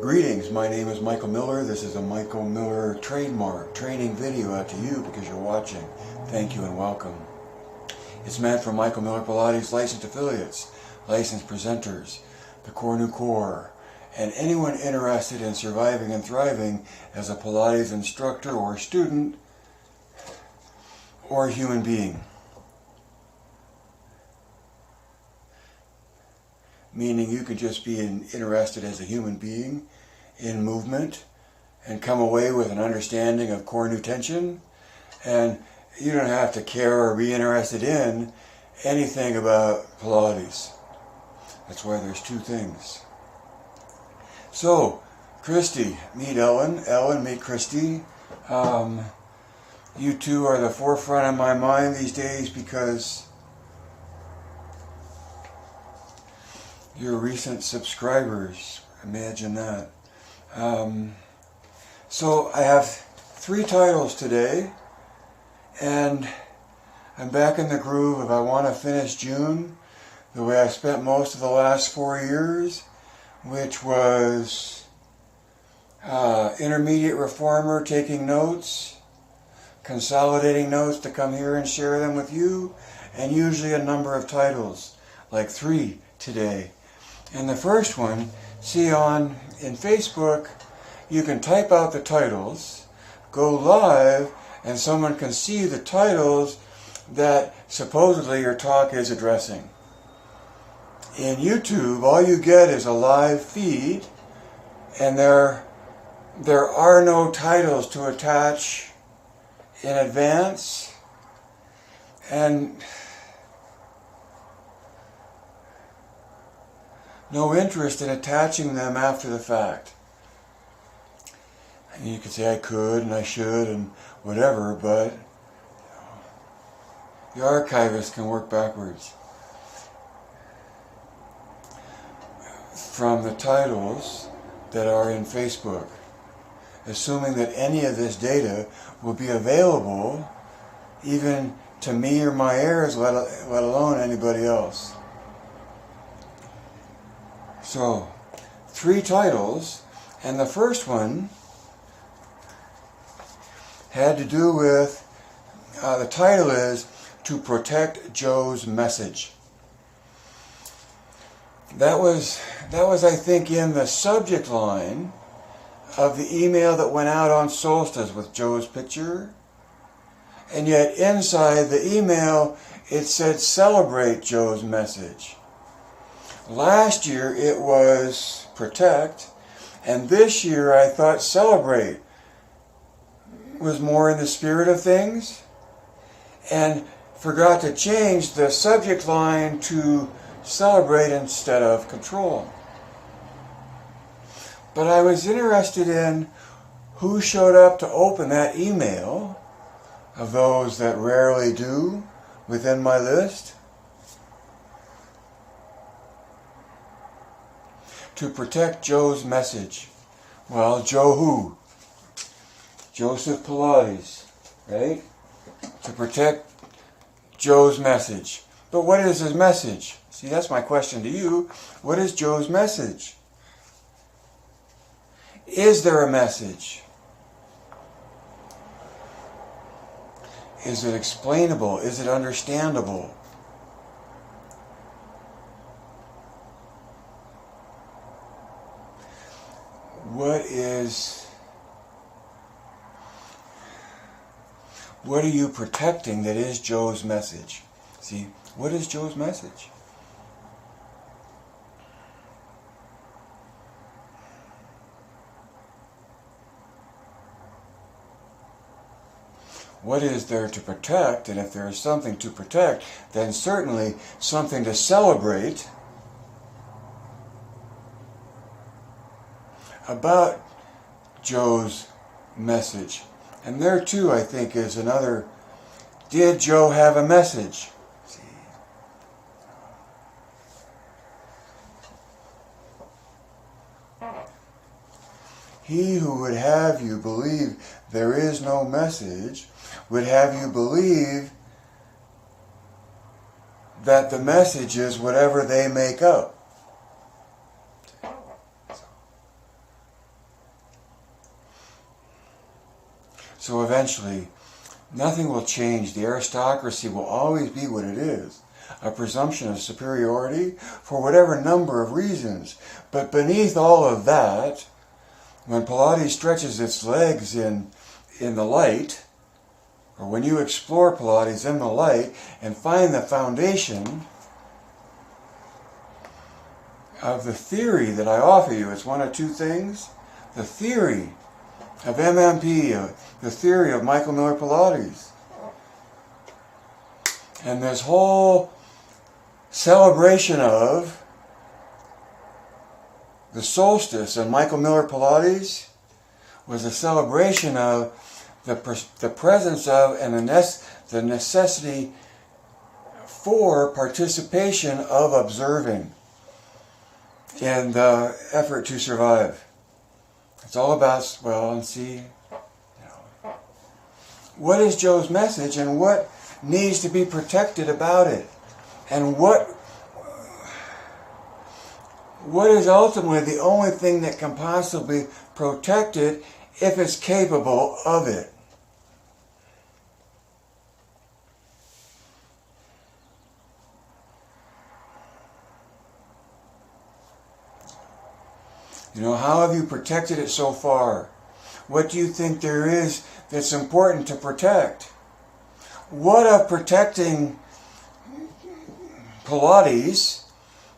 Greetings, my name is Michael Miller. This is a Michael Miller trademark training video out to you because you're watching. Thank you and welcome. It's meant for Michael Miller Pilates licensed affiliates, licensed presenters, the Core New Core, and anyone interested in surviving and thriving as a Pilates instructor or student or human being. Meaning you could just be interested as a human being in movement and come away with an understanding of core new tension, and you don't have to care or be interested in anything about Pilates. That's why there's two things. So, Christy, meet Ellen. Ellen, meet Christy. You two are the forefront of my mind these days because you're recent subscribers. Imagine that. So I have 3 titles today, and I'm back in the groove of I want to finish June the way I spent most of the last 4 years, which was intermediate reformer, taking notes, consolidating notes to come here and share them with you, and usually a number of titles, like 3 today. And the first one, see in Facebook, you can type out the titles, go live, and someone can see the titles that supposedly your talk is addressing. In YouTube, all you get is a live feed, and there are no titles to attach in advance, and no interest in attaching them after the fact. And you could say I could and I should and whatever, but the archivist can work backwards from the titles that are in Facebook, assuming that any of this data will be available even to me or my heirs, let alone anybody else. So, 3 titles, and the first one had to do with, the title is, To Protect Joe's Message. That was I think in the subject line of the email that went out on Solstice with Joe's picture, and yet inside the email it said celebrate Joe's message. Last year it was protect, and this year I thought celebrate was more in the spirit of things, and forgot to change the subject line to celebrate instead of control. But I was interested in who showed up to open that email of those that rarely do within my list. To protect Joe's message. Well, Joe who? Joseph Pilates, right? To protect Joe's message. But what is his message? See, that's my question to you. What is Joe's message? Is there a message? Is it explainable? Is it understandable? What are you protecting that is Joe's message? See, what is Joe's message? What is there to protect? And if there is something to protect, then certainly something to celebrate about Joe's message. And there too, I think, is another, did Joe have a message? See. He who would have you believe there is no message would have you believe that the message is whatever they make up. So eventually, nothing will change. The aristocracy will always be what it is. A presumption of superiority for whatever number of reasons. But beneath all of that, when Pilates stretches its legs in the light, or when you explore Pilates in the light and find the foundation of the theory that I offer you, it's one of two things. The theory of MMP, the theory of Michael Miller Pilates. And this whole celebration of the solstice and Michael Miller Pilates was a celebration of the presence of and the necessity for participation of observing in the effort to survive. It's all about, well, and see, what is Joe's message and what needs to be protected about it? And what is ultimately the only thing that can possibly protect it if it's capable of it? How have you protected it so far? What do you think there is that's important to protect? What of protecting Pilates?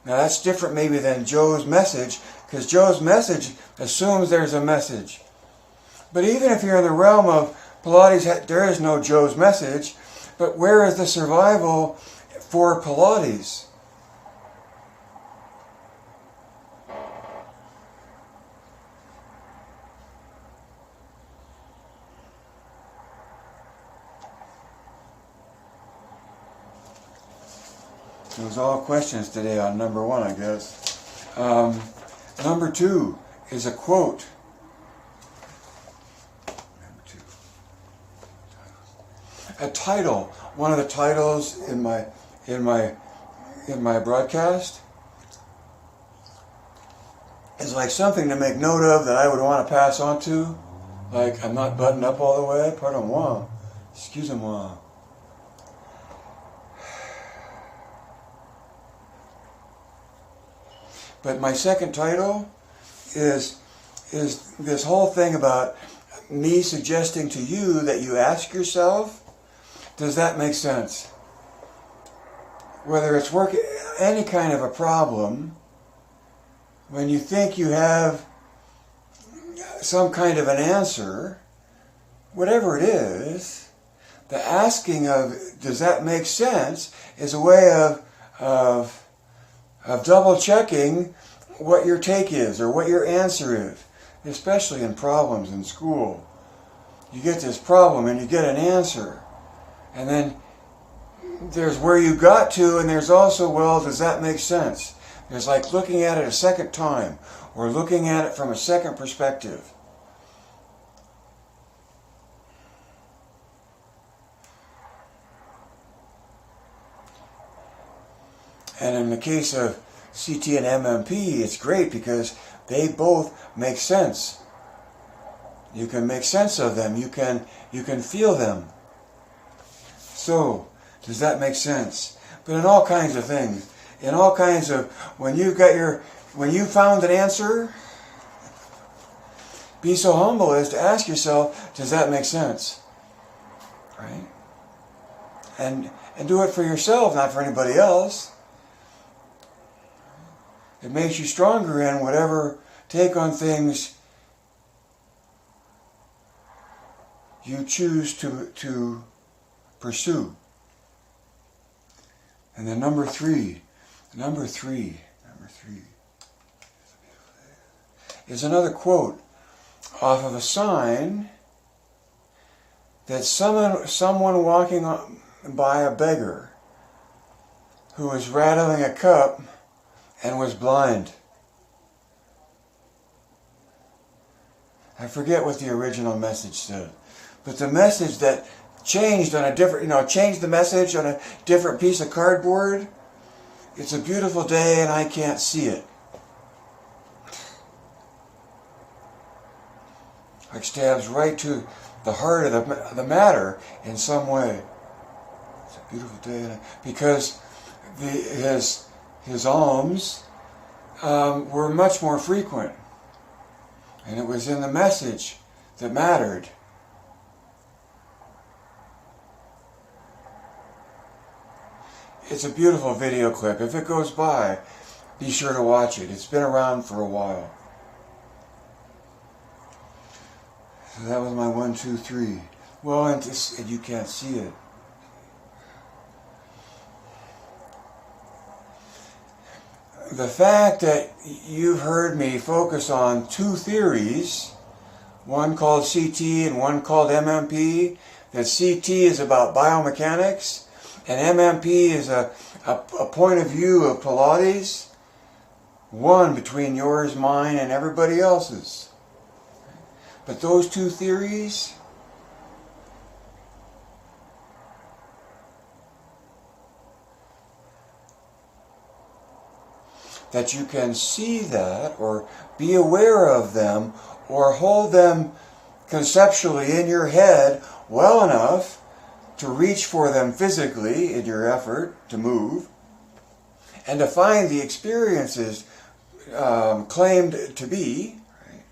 Now that's different maybe than Joe's message, because Joe's message assumes there's a message. But even if you're in the realm of Pilates, there is no Joe's message, but where is the survival for Pilates? Those are all questions today on number one, I guess. Number two is a quote. Number two. A title. One of the titles in my broadcast is like something to make note of that I would want to pass on to. Like, I'm not buttoned up all the way. Pardon moi. Excusez-moi. But my second title is this whole thing about me suggesting to you that you ask yourself, does that make sense? Whether it's any kind of a problem, when you think you have some kind of an answer, whatever it is, the asking of, does that make sense, is a way of double checking what your take is or what your answer is, especially in problems in school. You get this problem and you get an answer, and then there's where you got to, and there's also, well, does that make sense? There's like looking at it a second time or looking at it from a second perspective. And in the case of CT and MMP, it's great because they both make sense. You can make sense of them. You can feel them. So, does that make sense? But in all kinds of things, in all kinds of, when you found an answer, be so humble as to ask yourself, does that make sense? Right? And do it for yourself, not for anybody else. It makes you stronger in whatever take on things you choose to pursue. And then number three is another quote off of a sign that someone walking by a beggar who was rattling a cup and was blind. I forget what the original message said, but the message that changed on a different, changed the message on a different piece of cardboard. It's a beautiful day and I can't see it. Like stabs right to the heart of the matter in some way. It's a beautiful day, because his alms were much more frequent, and it was in the message that mattered. It's a beautiful video clip. If it goes by, be sure to watch it. It's been around for a while. So that was my 1, 2, 3. Well, and you can't see it. The fact that you've heard me focus on 2 theories, one called CT and one called MMP, that CT is about biomechanics, and MMP is a point of view of Pilates, one between yours, mine, and everybody else's. But those 2 theories, that you can see that or be aware of them or hold them conceptually in your head well enough to reach for them physically in your effort to move, and to find the experiences claimed to be, right?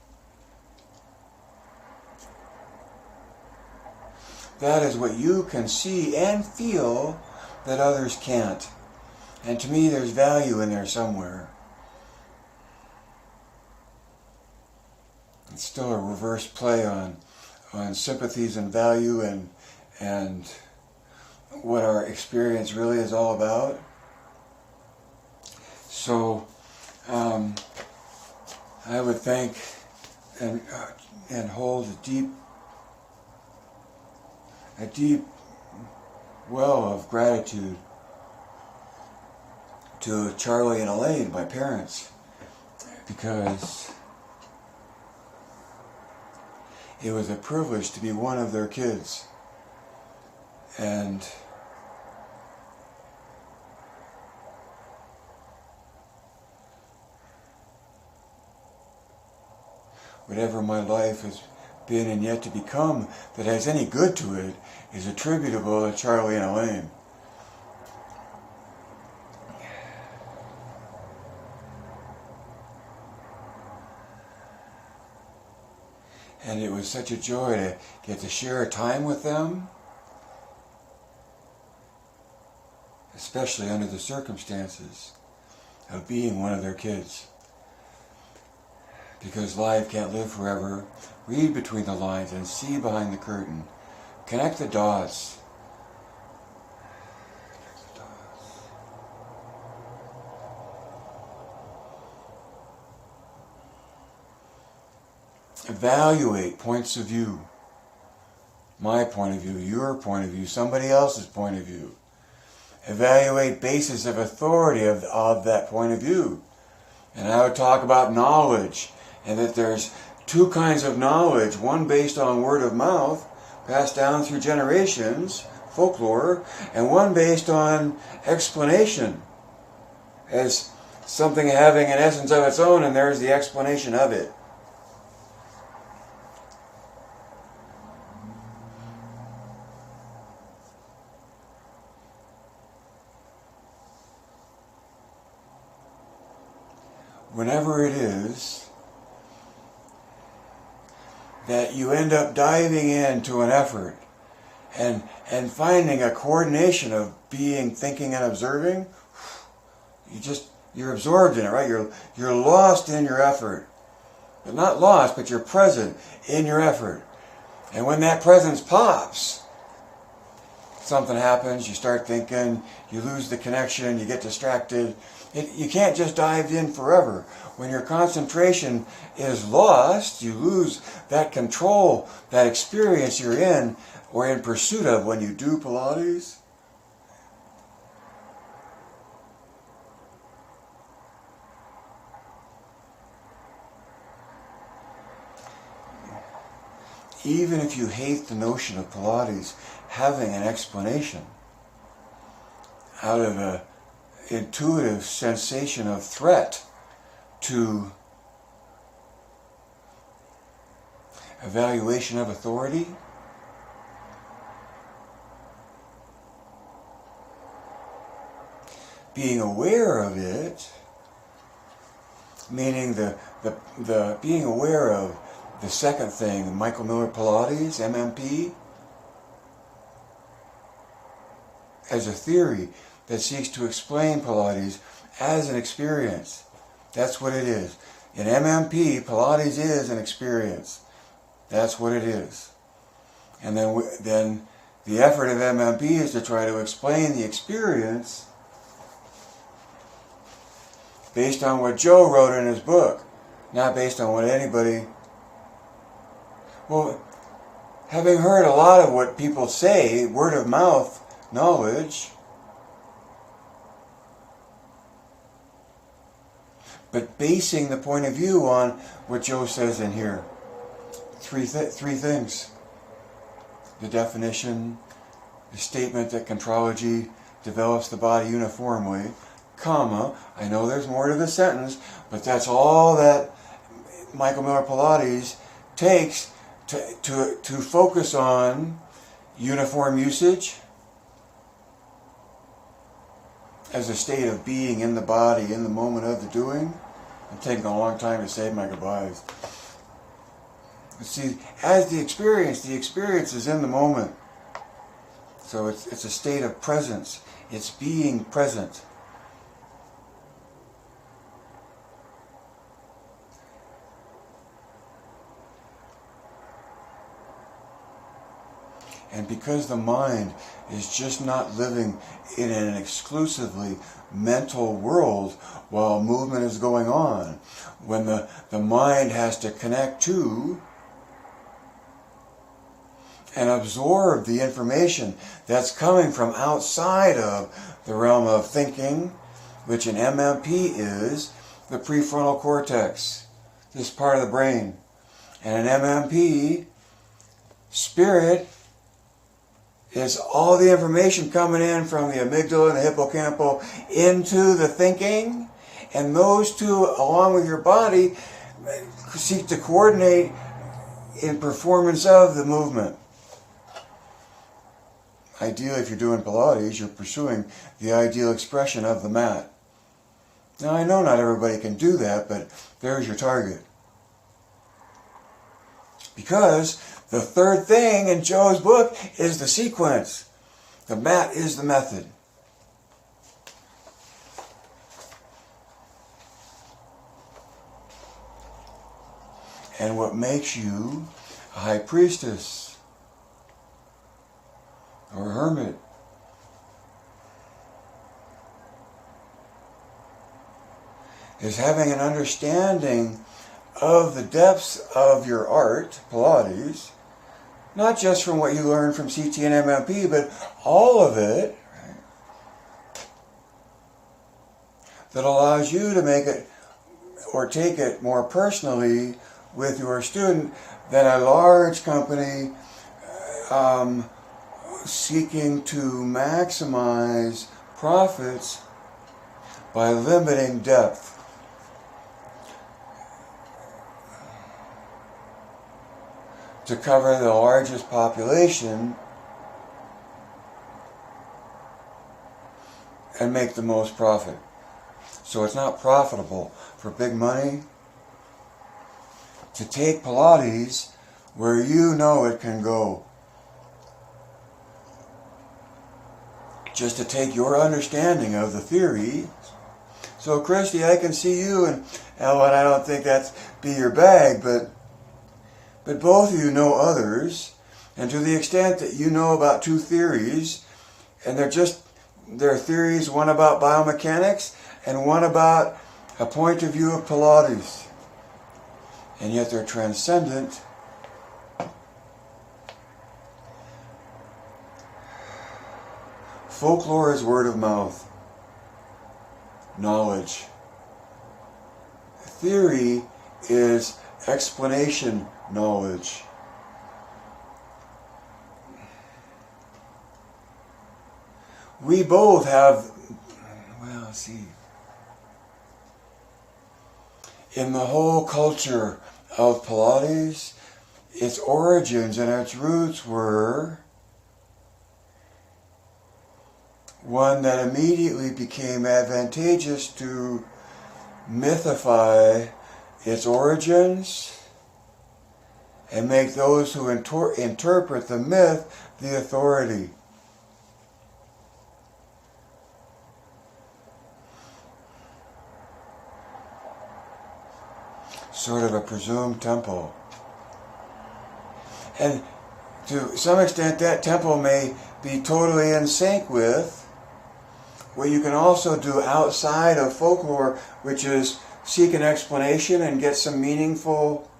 That is what you can see and feel that others can't. And to me, there's value in there somewhere. It's still a reverse play on sympathies and value and what our experience really is all about. So I would thank and hold a deep well of gratitude to Charlie and Elaine, my parents, because it was a privilege to be one of their kids. And whatever my life has been and yet to become that has any good to it is attributable to Charlie and Elaine. And it was such a joy to get to share a time with them, especially under the circumstances of being one of their kids. Because life can't live forever. Read between the lines and see behind the curtain. Connect the dots. Evaluate points of view. My point of view, your point of view, somebody else's point of view. Evaluate basis of authority of that point of view. And I would talk about knowledge, and that there's 2 kinds of knowledge, one based on word of mouth, passed down through generations, folklore, and one based on explanation, as something having an essence of its own, and there's the explanation of it. Whenever it is that you end up diving into an effort and finding a coordination of being, thinking, and observing, you're absorbed in it, right? You're lost in your effort. But not lost, but you're present in your effort. And when that presence pops, something happens, you start thinking, you lose the connection, you get distracted. You can't just dive in forever. When your concentration is lost, you lose that control, that experience you're in or in pursuit of when you do Pilates. Even if you hate the notion of Pilates having an explanation out of an intuitive sensation of threat to evaluation of authority, being aware of it, meaning the being aware of the second thing, Michael-Miller-Pilates, MMP, as a theory that seeks to explain Pilates as an experience. That's what it is. In MMP, Pilates is an experience. That's what it is. And then the effort of MMP is to try to explain the experience based on what Joe wrote in his book, not based on what anybody... Well, having heard a lot of what people say, word of mouth knowledge, but basing the point of view on what Joe says in here. Three things. The definition, the statement that contrology develops the body uniformly, comma, I know there's more to the sentence, but that's all that Michael-Miller-Pilates takes to focus on uniform usage as a state of being in the body in the moment of the doing. I'm taking a long time to say my goodbyes. See, as the experience is in the moment. So it's a state of presence. It's being present. And because the mind is just not living in an exclusively mental world while movement is going on, when the mind has to connect to and absorb the information that's coming from outside of the realm of thinking, which in MMP is the prefrontal cortex, this part of the brain. And in MMP, spirit is all the information coming in from the amygdala and the hippocampal into the thinking, and those two, along with your body, seek to coordinate in performance of the movement. Ideally, if you're doing Pilates, you're pursuing the ideal expression of the mat. Now, I know not everybody can do that, but there's your target. Because the third thing in Joe's book is the sequence. The mat is the method. And what makes you a high priestess or a hermit is having an understanding of the depths of your art, Pilates, not just from what you learned from CT and MMP, but all of it, right, that allows you to make it or take it more personally with your student than a large company seeking to maximize profits by limiting depth. To cover the largest population and make the most profit. So it's not profitable for big money to take Pilates where you know it can go. Just to take your understanding of the theory. So Christy, I can see you, and Ellen, I don't think that's be your bag, but both of you know others, and to the extent that you know about two theories, and they're theories, one about biomechanics and one about a point of view of Pilates, and yet they're transcendent. Folklore is word of mouth. Knowledge. Theory is explanation knowledge. We both have, well, let's see, in the whole culture of Pilates, its origins and its roots were one that immediately became advantageous to mythify its origins and make those who interpret the myth the authority. Sort of a presumed temple. And to some extent that temple may be totally in sync with what you can also do outside of folklore, which is seek an explanation and get some meaningful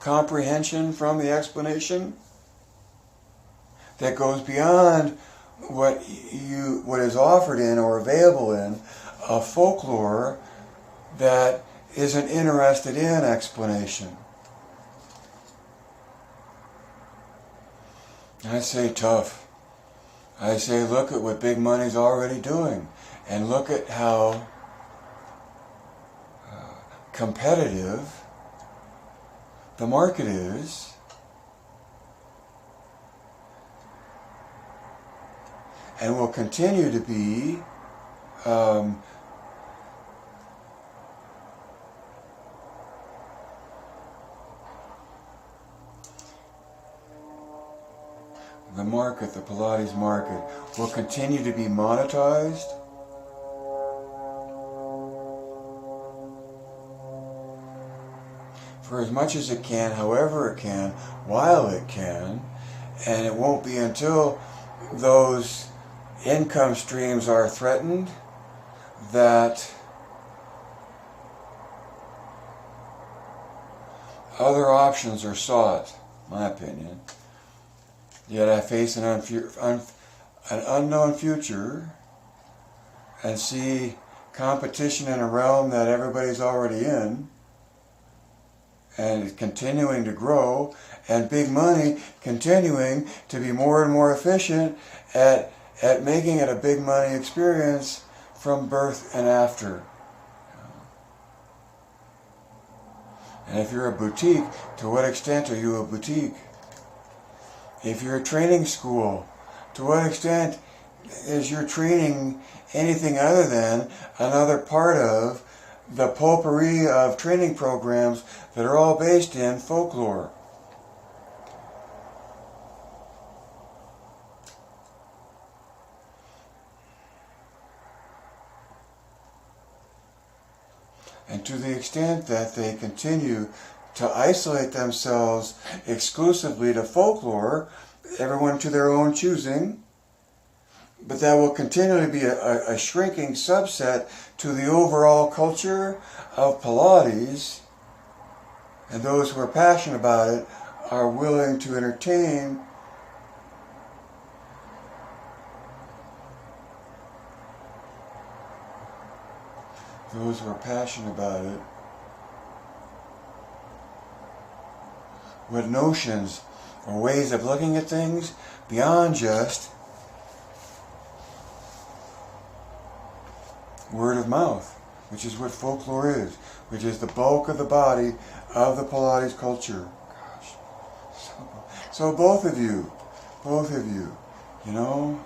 comprehension from the explanation that goes beyond what is offered in or available in a folklore that isn't interested in explanation. I say tough. I say look at what big money's already doing, and look at how competitive the market is, and will continue to be the market, the Pilates market, will continue to be monetized for as much as it can, however it can, while it can, and it won't be until those income streams are threatened that other options are sought, in my opinion. Yet I face an unknown future and see competition in a realm that everybody's already in, and it's continuing to grow, and big money continuing to be more and more efficient at making it a big money experience from birth and after. And if you're a boutique, to what extent are you a boutique? If you're a training school, to what extent is your training anything other than another part of the potpourri of training programs that are all based in folklore? And to the extent that they continue to isolate themselves exclusively to folklore, everyone to their own choosing, but that will continually be a shrinking subset to the overall culture of Pilates, and those who are passionate about it are willing to entertain those who are passionate about it with notions or ways of looking at things beyond just word of mouth, which is what folklore is, which is the bulk of the body of the Pilates culture. Gosh. So both of you, you know,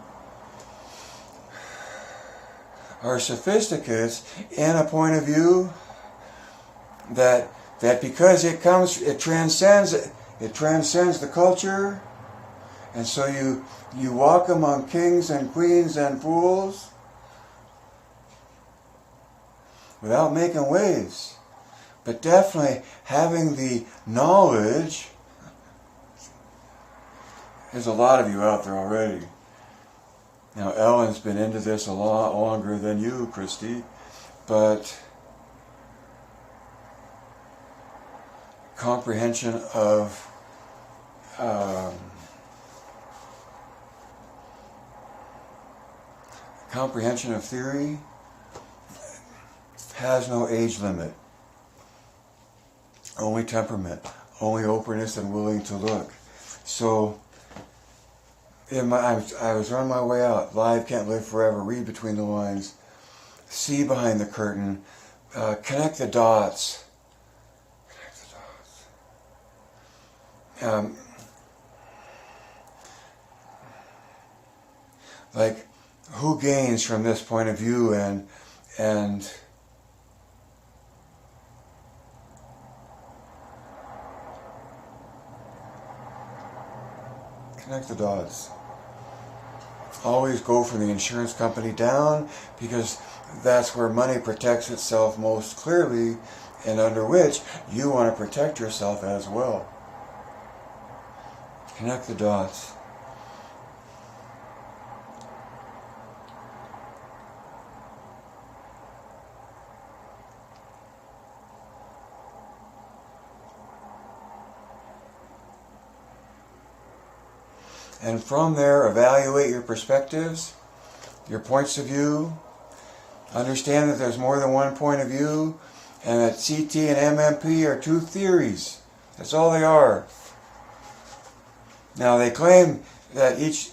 are sophisticates in a point of view that because it transcends the culture, and so you walk among kings and queens and fools without making waves, but definitely having the knowledge. There's a lot of you out there already. Now Ellen's been into this a lot longer than you, Christy, but comprehension of theory has no age limit, only temperament, only openness and willing to look. So I was on my way out. Live can't live forever. Read between the lines. See behind the curtain. Connect the dots. Like who gains from this point of view, and connect the dots. Always go from the insurance company down, because that's where money protects itself most clearly, and under which you want to protect yourself as well. Connect the dots. And from there, evaluate your perspectives, your points of view. Understand that there's more than one point of view, and that CT and MMP are two theories. That's all they are. Now, they claim that each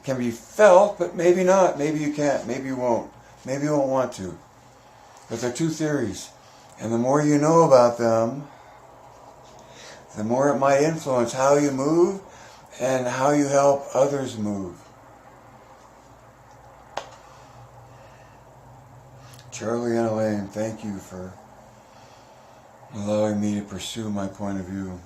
can be felt, but maybe not. Maybe you can't. Maybe you won't. Maybe you won't want to. But they're two theories. And the more you know about them, the more it might influence how you move and how you help others move. Charlie and Elaine, thank you for allowing me to pursue my point of view.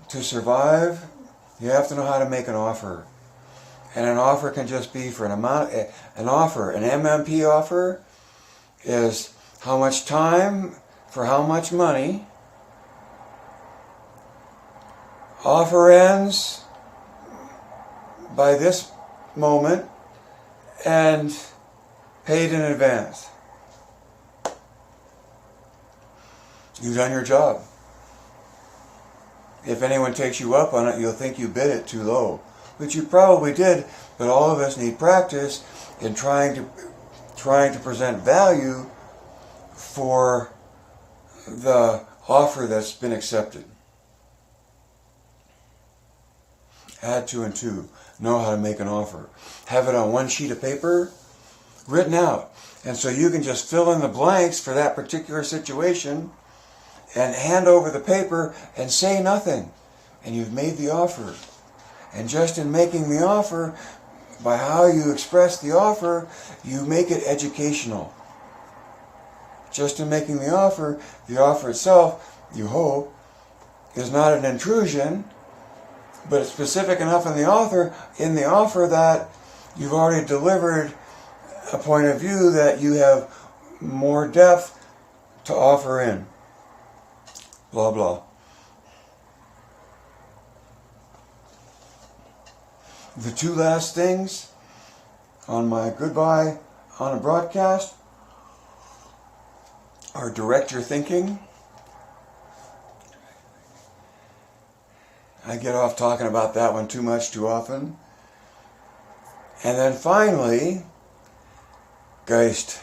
To survive, you have to know how to make an offer. And an offer can just be for an amount. An offer, an MMP offer, is how much time for how much money. Offer ends by this moment and paid in advance. You've done your job. If anyone takes you up on it, you'll think you bid it too low. Which you probably did, but all of us need practice in trying to present value for the offer that's been accepted. Add 2 and 2. Know how to make an offer. Have it on one sheet of paper, written out. And so you can just fill in the blanks for that particular situation and hand over the paper and say nothing. And you've made the offer. And just in making the offer, by how you express the offer, you make it educational. Just in making the offer itself, you hope, is not an intrusion, but it's specific enough in the offer that you've already delivered a point of view that you have more depth to offer in. Blah, blah. The 2 last things on my goodbye on a broadcast are direct your thinking. I get off talking about that one too much too often. And then finally, Geist.